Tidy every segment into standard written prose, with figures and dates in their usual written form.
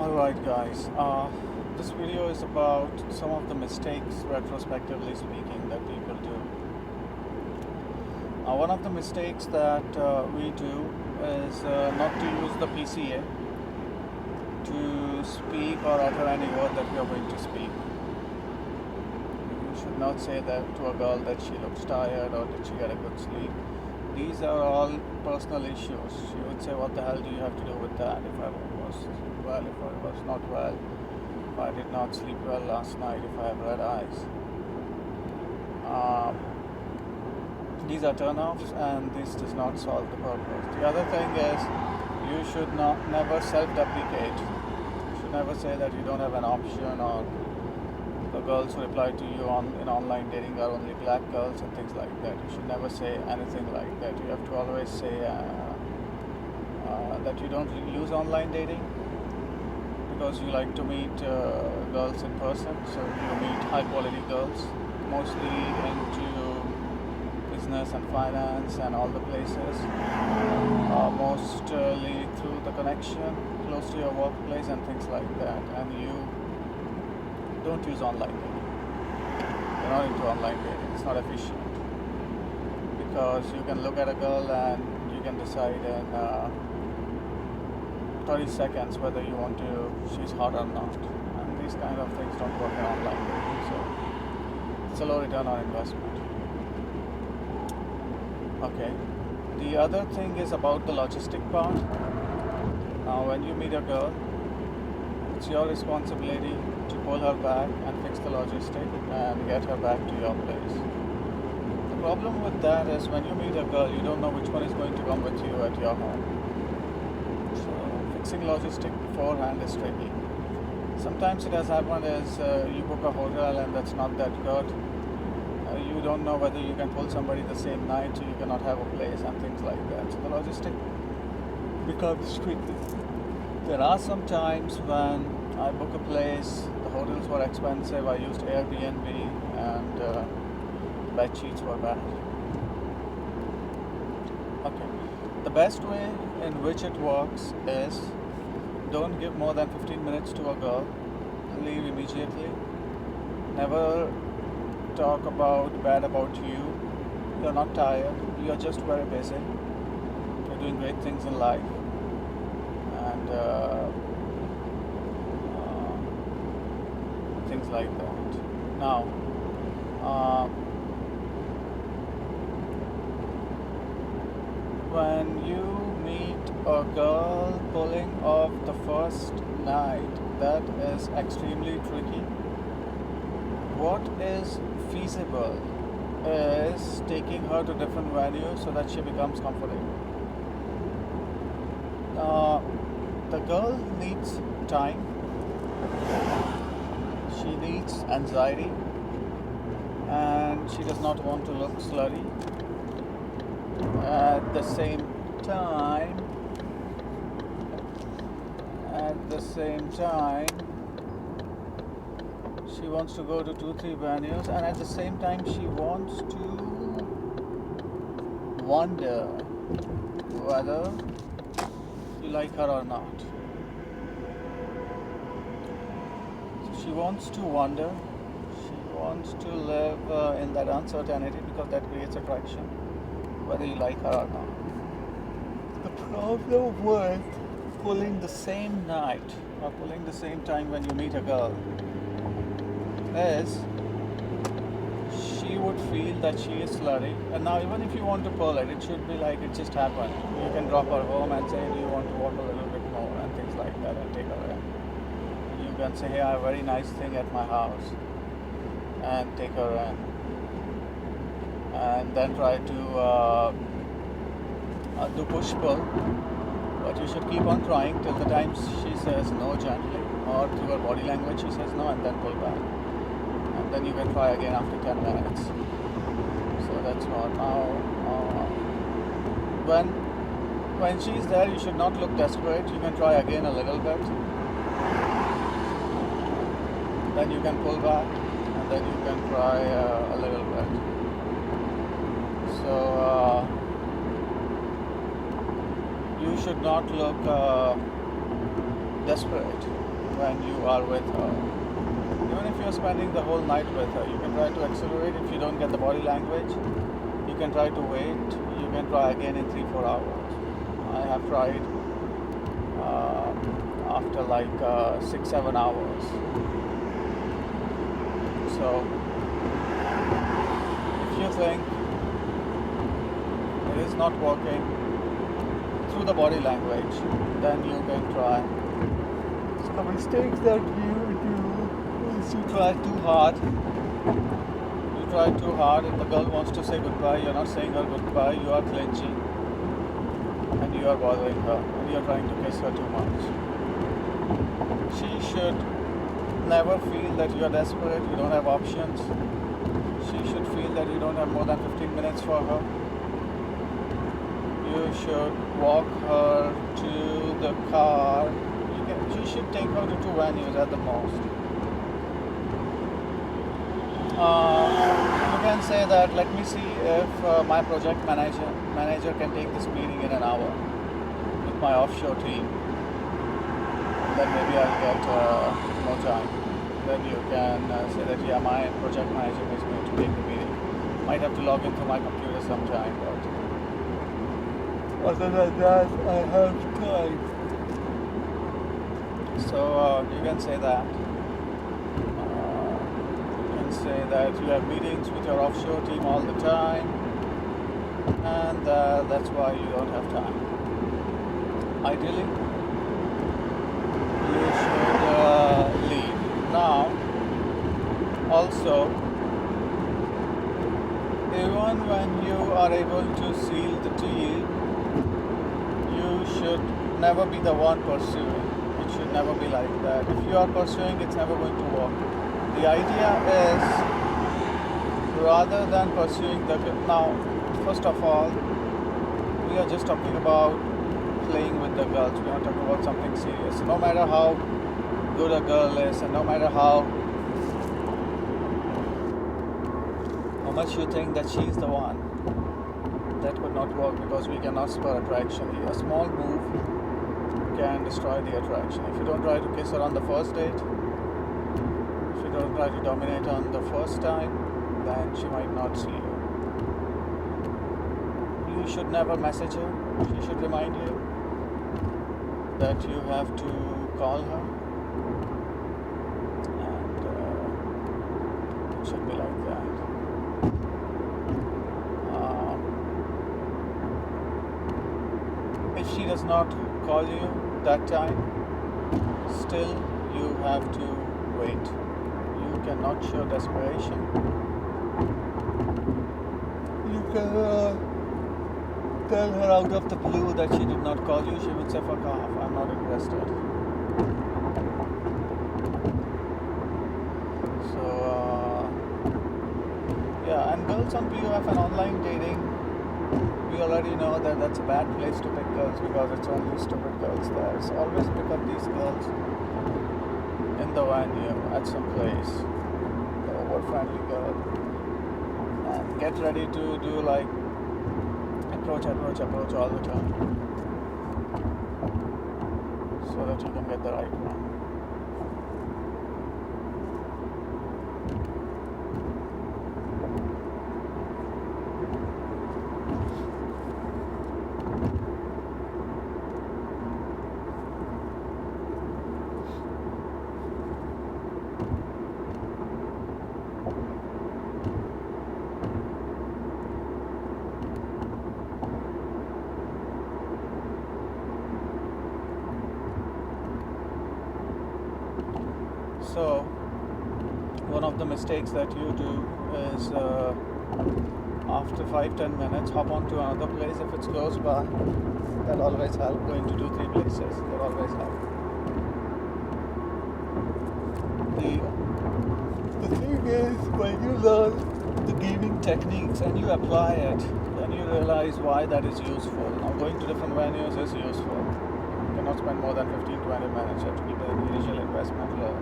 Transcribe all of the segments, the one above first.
Alright guys, this video is about some of the mistakes, retrospectively speaking, that people do. One of the mistakes that we do is not to use the PCA to speak or utter any word that we are going to speak. You should not say that to a girl that she looks tired or did she get a good sleep. These are all personal issues. She would say, what the hell do you have to do with that? If I was well, if I was not well, if I did not sleep well last night, if I have red eyes. These are turn-offs, and this does not solve the purpose. The other thing is, you should never self-deprecate. You should never say that you don't have an option, or the girls who reply to you in online dating are only black girls and things like that. You should never say anything like that. You have to always say that you don't use online dating because you like to meet girls in person. So you meet high quality girls, mostly into business and finance and all the places, mostly through the connection close to your workplace and things like that. And you don't use online dating. You're not into online dating. It's not efficient because you can look at a girl and you can decide in 30 seconds whether you want to, she's hot or not. And these kind of things don't work in online dating. So it's a low return on investment. Okay. The other thing is about the logistic part. Now, when you meet a girl, it's your responsibility to pull her back and fix the logistic and get her back to your place. The problem with that is when you meet a girl, you don't know which one is going to come with you at your home. So fixing logistic beforehand is tricky. Sometimes it has happened is you book a hotel and that's not that good. You don't know whether you can pull somebody the same night, so you cannot have a place and things like that. So the logistic becomes tricky. There are some times when I book a place, the hotels were expensive, I used Airbnb and bed sheets were bad. Okay. The best way in which it works is don't give more than 15 minutes to a girl, leave immediately. Never talk bad about you. You're not tired, you're just very busy. You're doing great things in life. And things like that. Now, when you meet a girl pulling off the first night, that is extremely tricky. What is feasible is taking her to different venues so that she becomes comfortable. The girl needs time, she needs anxiety, and she does not want to look slutty. At the same time, she wants to go to 2-3 venues, and at the same time she wants to wonder whether you like her or not. So she wants to wonder, she wants to live in that uncertainty because that creates attraction, whether you like her or not. The problem with pulling the same night or pulling the same time when you meet a girl is she would feel that she is slutty. And now even if you want to pull it should be like it just happened. You can drop her home and say, do you want to walk a little bit more and things like that, and take her in. You can say, hey, I have a very nice thing at my house, and take her in. And then try to do push pull. But you should keep on trying till the time she says no gently, or through her body language she says no, and then pull back. And then you can try again after 10 minutes. So that's what. Now, when she's there, you should not look desperate. You can try again a little bit. Then you can pull back, and then you can try a little bit. So you should not look desperate. when you are with her. Even if you're spending the whole night with her, you can try to accelerate. If you don't get the body language, you can try to wait. You can try again in 3-4 hours. I have tried after like 6-7 hours. So if you think it is not working through the body language, then you can try. So mistakes that you do is you try too hard. You try too hard and the girl wants to say goodbye. You're not saying her goodbye. You are clenching and you are bothering her and you are trying to kiss her too much. She should never feel that you are desperate, you don't have options. She should feel that you don't have more than 15 minutes for her. You should walk her to the car. You should take her to 2 venues at the most. You can say that, let me see if my project manager can take this meeting in an hour with my offshore team. Then maybe I'll get more time. Then you can say that, yeah, my project manager is going to take the meeting. Might have to log into my computer sometime, but other than that, I have time. So you can say that. You can say that you have meetings with your offshore team all the time, and that's why you don't have time. Ideally, you should leave. Now, also, even when you are able to seal the deal, you should never be the one pursuing. It should never be like that. If you are pursuing, it's never going to work. The idea is, rather than pursuing the girl. Now, first of all, we are just talking about playing with the girls. We are not talking about something serious. No matter how good a girl is, and no matter how much you think that she is the one, that would not work, because we cannot spur attraction. A small move can destroy the attraction. If you don't try to kiss her on the first date, if you don't try to dominate on the first time, then she might not see you. You should never message her. She should remind you that you have to call her, and it should be like that. If she does not call you that time, still you have to wait. You cannot show desperation. You can tell her out of the blue that she did not call you. She would say, fuck off, I'm not interested. So, yeah, and girls on POF and online dating, we already know that that's a bad place to pick girls, because it's only stupid girls there. So always pick up these girls in the venue at some place, the over-friendly girl, and get ready to do like approach all the time, so that you can get the right one. So, one of the mistakes that you do is after 5-10 minutes, hop on to another place. If it's close by, that'll always help. Going to 2-3 places, that'll always help. The thing is, when you learn the gaming techniques and you apply it, then you realize why that is useful. Now, going to different venues is useful. You cannot spend more than 15-20 minutes. You have to keep the initial investment low.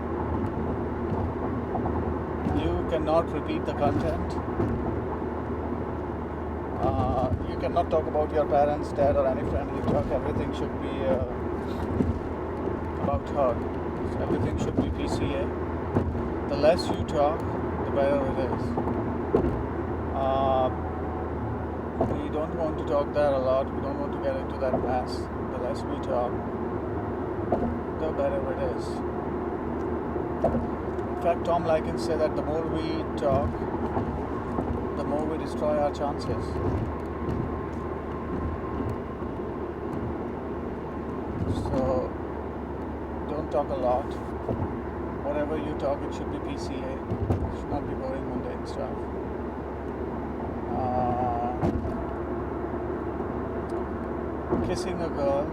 You cannot repeat the content. You cannot talk about your parents, dad, or any friend. You talk, everything should be about her. Everything should be PCA. The less you talk, the better it is. We don't want to talk there a lot. We don't want to get into that mess. The less we talk, the better it is. In fact, Tom Likens said that the more we talk, the more we destroy our chances. So don't talk a lot. Whatever you talk, it should be PCA. It should not be boring, mundane stuff. Kissing a girl,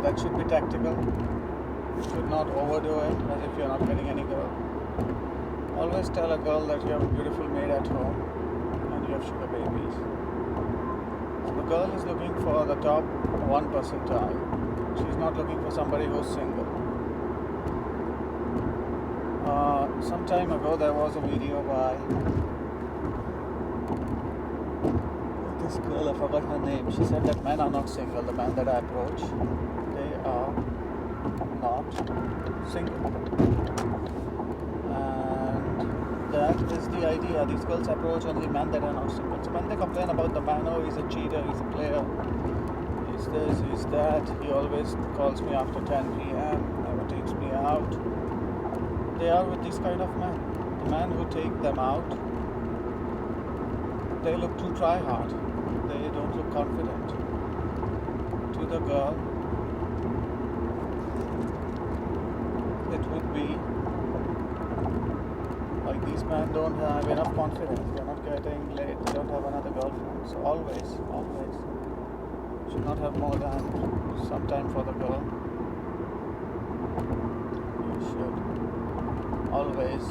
that should be tactical. You should not overdo it as if you're not getting any girl. Always tell a girl that you have a beautiful maid at home and you have sugar babies. The girl is looking for the top 1 percentile. She's not looking for somebody who's single. Some time ago there was a video by this girl, I forgot her name. She said that men are not single. The men that I approach, they are not single. And that is the idea. These girls approach only men that are not single. So when they complain about the man, oh, he's a cheater, he's a player, he's this, he's that, he always calls me after 10 p.m., never takes me out. They are with these kind of men. The men who take them out, they look too try hard. They don't look confident. To the girl, it would be like these men don't have enough confidence. They're not getting laid. They don't have another girlfriend. So always, should not have more than some time for the girl. You should always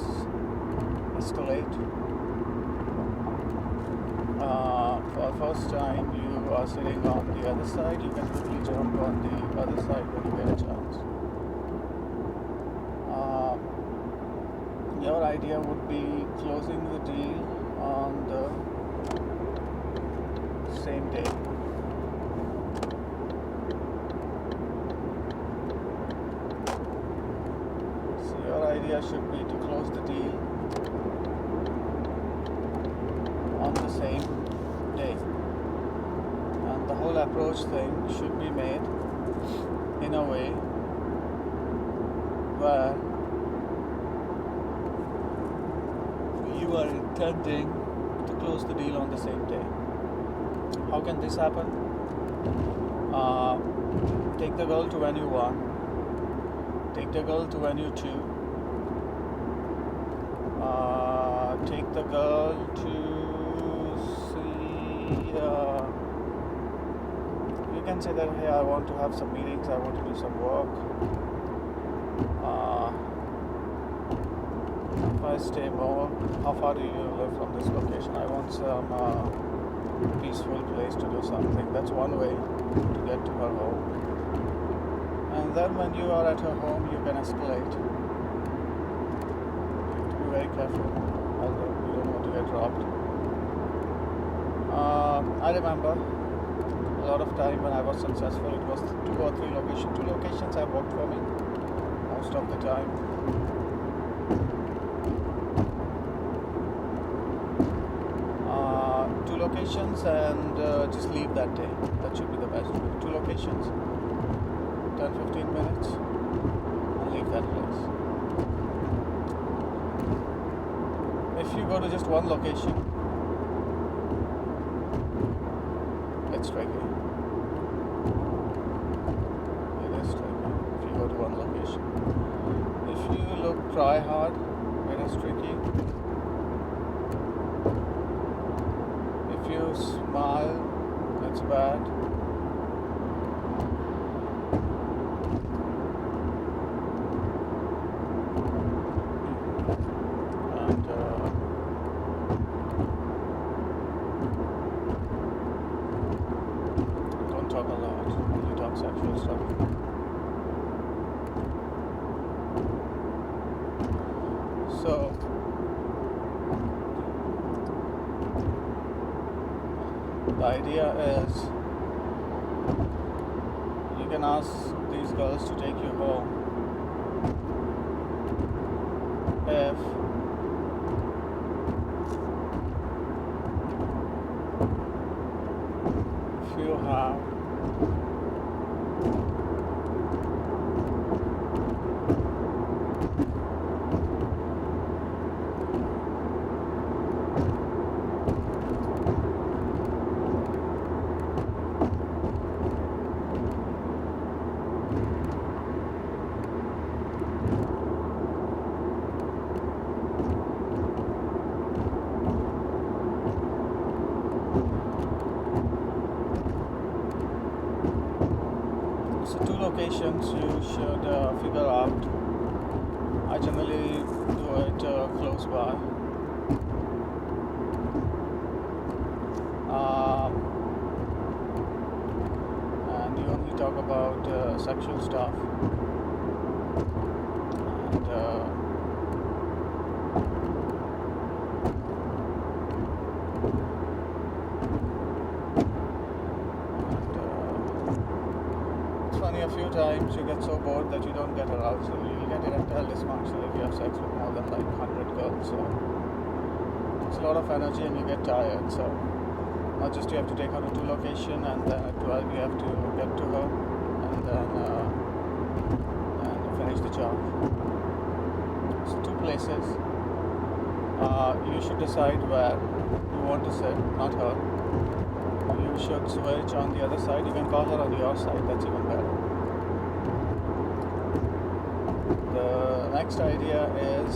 escalate. For the first time you are sitting on the other side, you can quickly jump on the other side when you get a chance. Your idea would be closing the deal on the same day. So your idea should be to close the deal on the same day. And the whole approach thing should be made in a way where you are intending to close the deal on the same day. How can this happen? Take the girl to venue 1, take the girl to venue 2, take the girl to see, you can say that, hey, I want to have some meetings, I want to do some work. If I stay more, how far do you live from this location? I want some peaceful place to do something. That's one way to get to her home. And then when you are at her home, you can escalate. You have to be very careful, although you don't want to get robbed. I remember a lot of time when I was successful, it was 2 or 3 locations. 2 locations have worked for me most of the time. 2 locations and just leave that day. That should be the best way. 2 locations, 10-15 minutes, and leave that place. If you go to just 1 location, it's tricky. It is tricky if you go to 1 location. If you look try hard, it is tricky. If you smile, it's bad. And don't talk a lot. You talk sexual stuff. So the idea is you you can ask these girls to take you home if you have so two locations you should figure out. I generally do it close by. And you only talk about sexual stuff. And it's funny, a few times you get so bored that you don't get aroused. So you'll get erectile dysfunction if you have sex with more than like 100 girls. So it's a lot of energy and you get tired. So not just you have to take her to two locations and then at 12 you have to get to her and then finish the job. So two places. You should decide where you want to sit, not her. You should switch on the other side. You can call her on your side, that's even better. The next idea is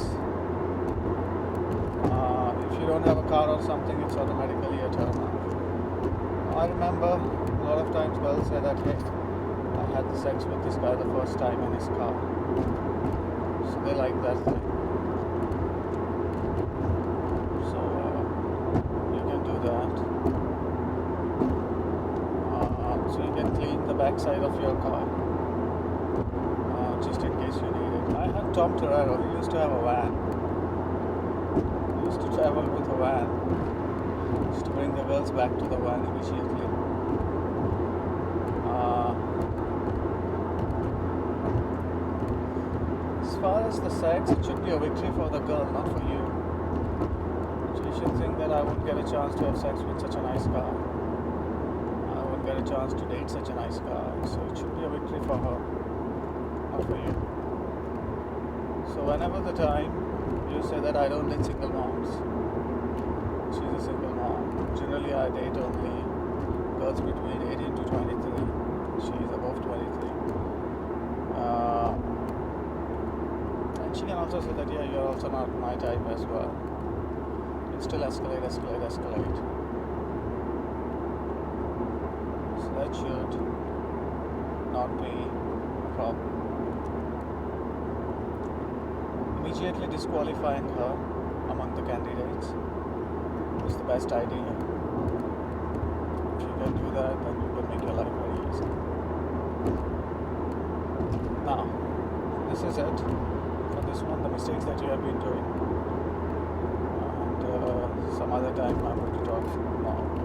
if you don't have a car or something, it's automatically a turn off. I remember a lot of times girls say that, hey, I had the sex with this guy the first time in his car. So they like that thing. So you can do that. So you can clean the back side of your car just in case you need it. I had Tom Torero. He used to have a van. He used to travel with a van. Just to bring the girls back to the van immediately. As far as the sex, it should be a victory for the girl, not for you. She should think that I won't get a chance to have sex with such a nice guy. I won't get a chance to date such a nice guy. So it should be a victory for her, not for you. So whenever the time you say that I don't date single moms, she's a single mom. Generally I date only girls between 18 to 23. She is above 23. And she can also say that, yeah, you're also not my type as well. It still escalate. So that should not be a problem. Immediately disqualifying her among the candidates is the best idea. If you can do that, then you can make your life very easy. Now, this is it for this one, the mistakes that you have been doing. And some other time I'm going to talk more.